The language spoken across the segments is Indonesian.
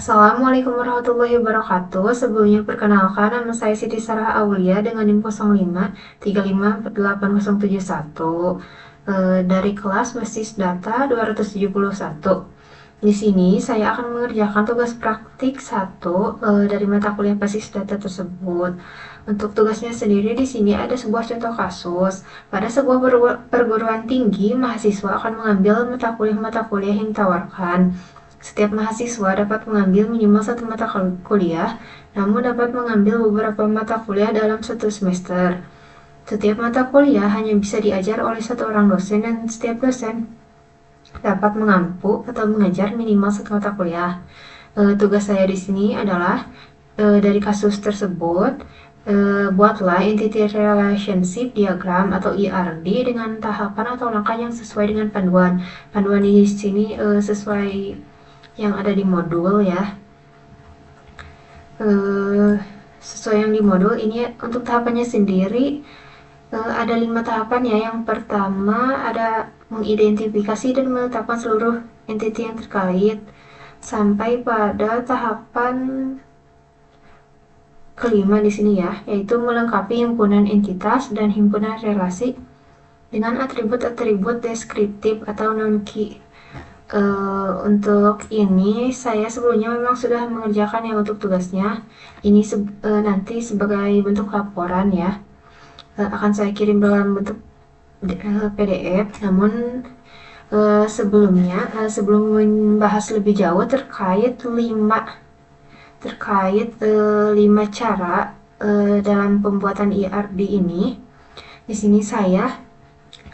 Assalamualaikum warahmatullahi wabarakatuh. Sebelumnya perkenalkan, nama saya Siti Sarah Aulia dengan NIM 0535488071 dari kelas Basis Data 271. Di sini saya akan mengerjakan tugas praktik 1 dari mata kuliah Basis Data tersebut. Untuk tugasnya sendiri di sini ada sebuah contoh kasus. Pada sebuah perguruan tinggi, mahasiswa akan mengambil mata kuliah yang ditawarkan. Setiap mahasiswa dapat mengambil minimal satu mata kuliah, namun dapat mengambil beberapa mata kuliah dalam satu semester. Setiap mata kuliah hanya bisa diajar oleh satu orang dosen dan setiap dosen dapat mengampu atau mengajar minimal satu mata kuliah. Tugas saya di sini adalah dari kasus tersebut, buatlah entity relationship diagram atau ERD dengan tahapan atau langkah yang sesuai dengan panduan. Panduan di sini sesuai yang ada di modul ya. Sesuai yang di modul ini untuk tahapannya sendiri ada 5 tahapan ya. Yang pertama ada mengidentifikasi dan menetapkan seluruh entiti yang terkait sampai pada tahapan kelima di sini ya, yaitu melengkapi himpunan entitas dan himpunan relasi dengan atribut-atribut deskriptif atau non-key. Untuk ini saya sebelumnya memang sudah mengerjakan ya untuk tugasnya. Ini nanti sebagai bentuk laporan ya, akan saya kirim dalam bentuk PDF. Namun sebelumnya sebelum membahas lebih jauh terkait 5 cara dalam pembuatan ERD ini, di sini saya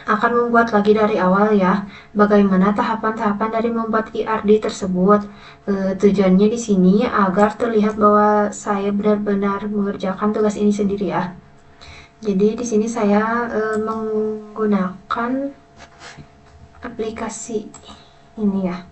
akan membuat lagi dari awal ya, bagaimana tahapan-tahapan dari membuat ERD tersebut. Tujuannya di sini agar terlihat bahwa saya benar-benar mengerjakan tugas ini sendiri ya. Jadi di sini saya menggunakan aplikasi ini ya.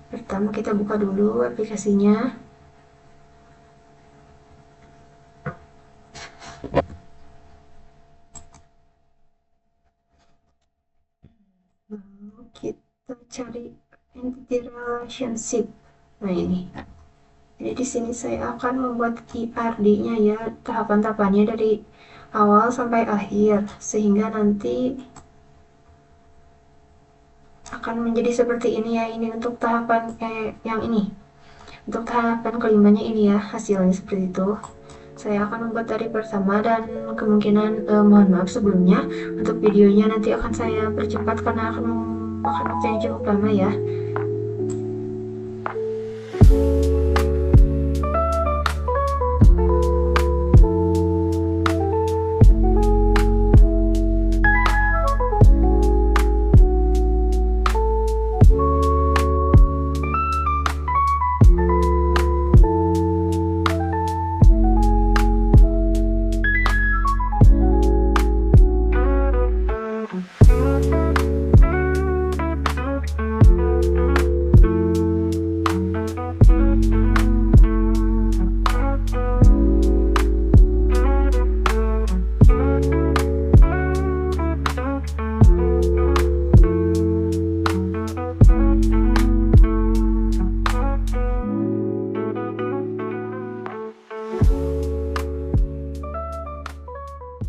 Pertama kita buka dulu aplikasinya. Lalu kita cari entity relationship. Nah ini. Jadi di sini saya akan membuat ERD-nya ya, tahapan-tahapannya dari awal sampai akhir, sehingga nanti akan menjadi seperti ini ya. Ini untuk tahapan yang ini. Untuk tahapan kelimanya ini ya, hasilnya seperti itu. Saya akan membuat dari pertama dan kemungkinan mohon maaf sebelumnya untuk videonya nanti akan saya percepat karena akan memakan waktu yang cukup lama ya.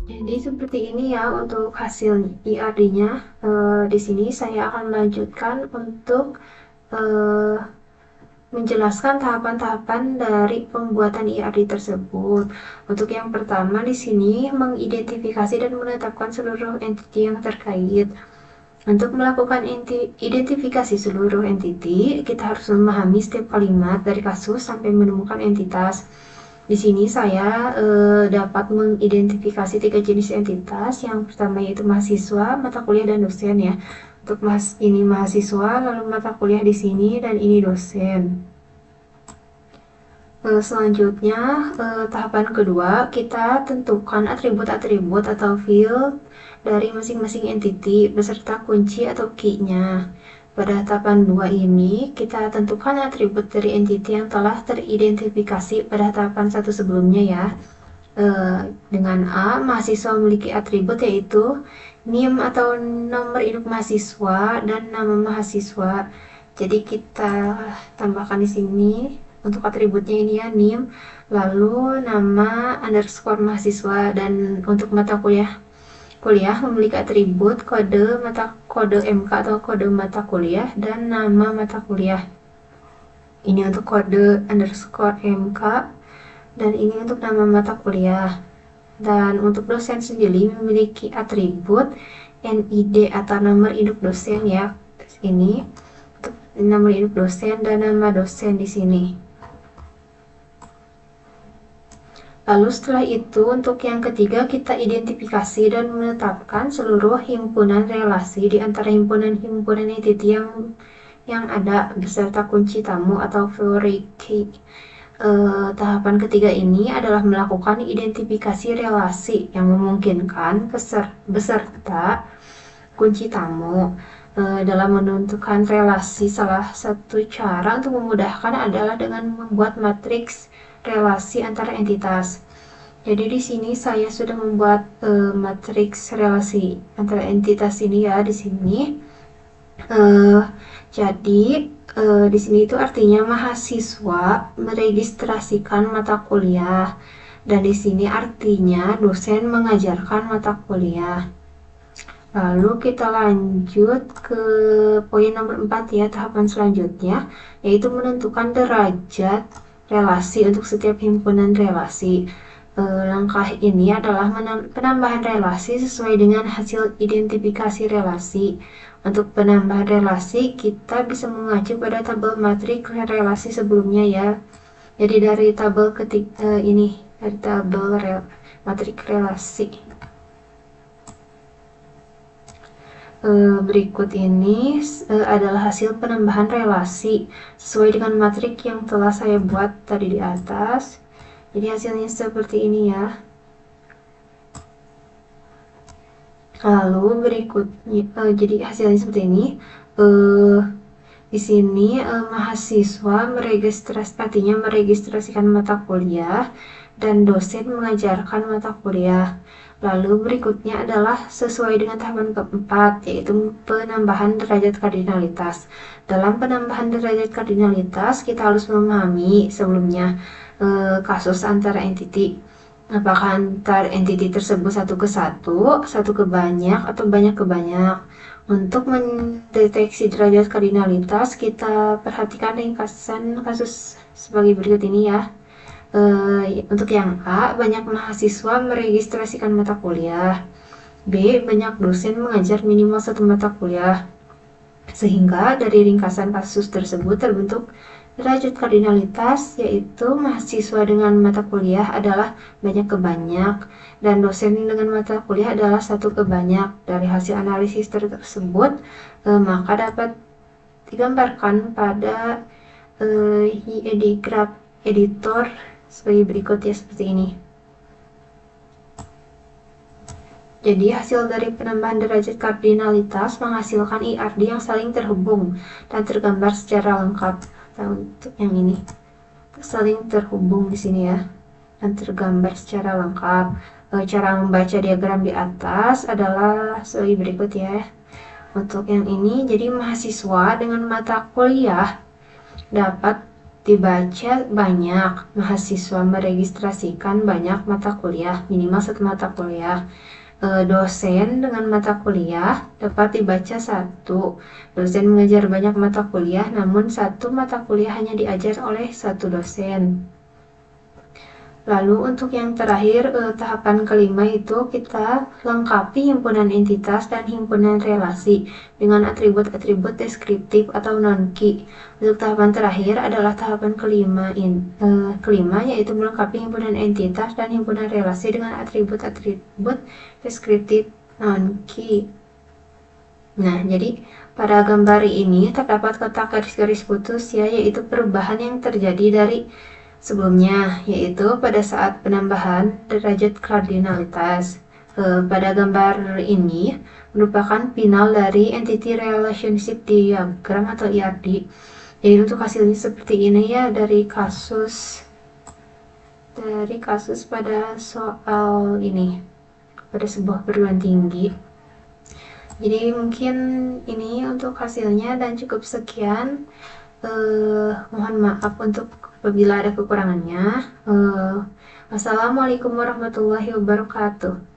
Jadi seperti ini ya untuk hasil ERD-nya. Di sini saya akan melanjutkan untuk menjelaskan tahapan-tahapan dari pembuatan ERD tersebut. Untuk yang pertama di sini mengidentifikasi dan menetapkan seluruh entiti yang terkait. Untuk melakukan identifikasi seluruh entiti, kita harus memahami setiap kalimat dari kasus sampai menemukan entitas. Di sini saya dapat mengidentifikasi 3 jenis entitas. Yang pertama yaitu mahasiswa, mata kuliah, dan dosen ya. Untuk ini mahasiswa, lalu mata kuliah di sini, dan ini dosen. Selanjutnya tahapan kedua, kita tentukan atribut-atribut atau field dari masing-masing entiti beserta kunci atau key-nya. Pada tahapan 2 ini, kita tentukan atribut dari entiti yang telah teridentifikasi pada tahapan 1 sebelumnya ya. Dengan A, mahasiswa memiliki atribut yaitu NIM atau nomor induk mahasiswa dan nama mahasiswa. Jadi kita tambahkan di sini untuk atributnya ini ya, NIM, lalu nama underscore mahasiswa, dan untuk mata kuliah memiliki atribut kode MK atau kode mata kuliah dan nama mata kuliah. Ini untuk kode underscore MK dan ini untuk nama mata kuliah. Dan untuk dosen sendiri memiliki atribut NID atau nomor induk dosen ya. Ini untuk nomor induk dosen dan nama dosen di sini. Lalu setelah itu untuk yang ketiga kita identifikasi dan menetapkan seluruh himpunan relasi di antara himpunan entity yang ada beserta kunci tamu atau foreign key. Tahapan ketiga ini adalah melakukan identifikasi relasi yang memungkinkan beserta kunci tamu. Dalam menentukan relasi, salah satu cara untuk memudahkan adalah dengan membuat matriks relasi antara entitas. Jadi di sini saya sudah membuat matriks relasi antara entitas ini ya di sini. Jadi di sini itu artinya mahasiswa meregistrasikan mata kuliah dan di sini artinya dosen mengajarkan mata kuliah. Lalu kita lanjut ke poin nomor 4 ya, tahapan selanjutnya yaitu menentukan derajat relasi untuk setiap himpunan relasi. Langkah ini adalah penambahan relasi sesuai dengan hasil identifikasi relasi. Untuk penambahan relasi kita bisa mengacu pada tabel matriks relasi sebelumnya ya. Jadi dari tabel dari tabel matriks relasi. Berikut ini adalah hasil penambahan relasi sesuai dengan matrik yang telah saya buat tadi di atas. Jadi hasilnya seperti ini ya. Lalu berikutnya, jadi hasilnya seperti ini. Di sini mahasiswa artinya meregistrasikan mata kuliah dan dosen mengajarkan mata kuliah. Lalu berikutnya adalah sesuai dengan tahapan keempat, yaitu penambahan derajat kardinalitas. Dalam penambahan derajat kardinalitas, kita harus memahami sebelumnya kasus antara entity. Apakah antar entity tersebut satu ke banyak, atau banyak ke banyak. Untuk mendeteksi derajat kardinalitas, kita perhatikan ringkasan kasus sebagai berikut ini ya. Untuk yang A, banyak mahasiswa meregistrasikan mata kuliah. B, banyak dosen mengajar minimal satu mata kuliah. Sehingga dari ringkasan kasus tersebut terbentuk derajat kardinalitas, yaitu mahasiswa dengan mata kuliah adalah banyak ke banyak dan dosen dengan mata kuliah adalah satu ke banyak. Dari hasil analisis tersebut maka dapat digambarkan pada graf editor sebagai berikut ya, seperti ini. Jadi hasil dari penambahan derajat kardinalitas menghasilkan IRD yang saling terhubung dan tergambar secara lengkap. Nah, untuk yang ini saling terhubung di sini ya dan tergambar secara lengkap. Cara membaca diagram di atas adalah sebagai berikut ya. Untuk yang ini, jadi mahasiswa dengan mata kuliah dapat dibaca banyak. Mahasiswa meregistrasikan banyak mata kuliah, minimal satu mata kuliah. Dosen dengan mata kuliah dapat dibaca satu. Dosen mengajar banyak mata kuliah, namun satu mata kuliah hanya diajar oleh satu dosen. Lalu untuk yang terakhir, tahapan kelima itu kita lengkapi himpunan entitas dan himpunan relasi dengan atribut-atribut deskriptif atau non-key. Untuk tahapan terakhir adalah tahapan kelima yaitu melengkapi himpunan entitas dan himpunan relasi dengan atribut-atribut deskriptif non-key. Nah, jadi pada gambar ini terdapat kotak garis-garis putus ya, yaitu perubahan yang terjadi dari sebelumnya, yaitu pada saat penambahan derajat kardinalitas. Pada gambar ini merupakan final dari entity relationship diagram atau IRD. Jadi untuk hasilnya seperti ini ya, dari kasus pada soal ini pada sebuah perguruan tinggi. Jadi mungkin ini untuk hasilnya dan cukup sekian. Mohon maaf untuk apabila ada kekurangannya. Wassalamualaikum warahmatullahi wabarakatuh.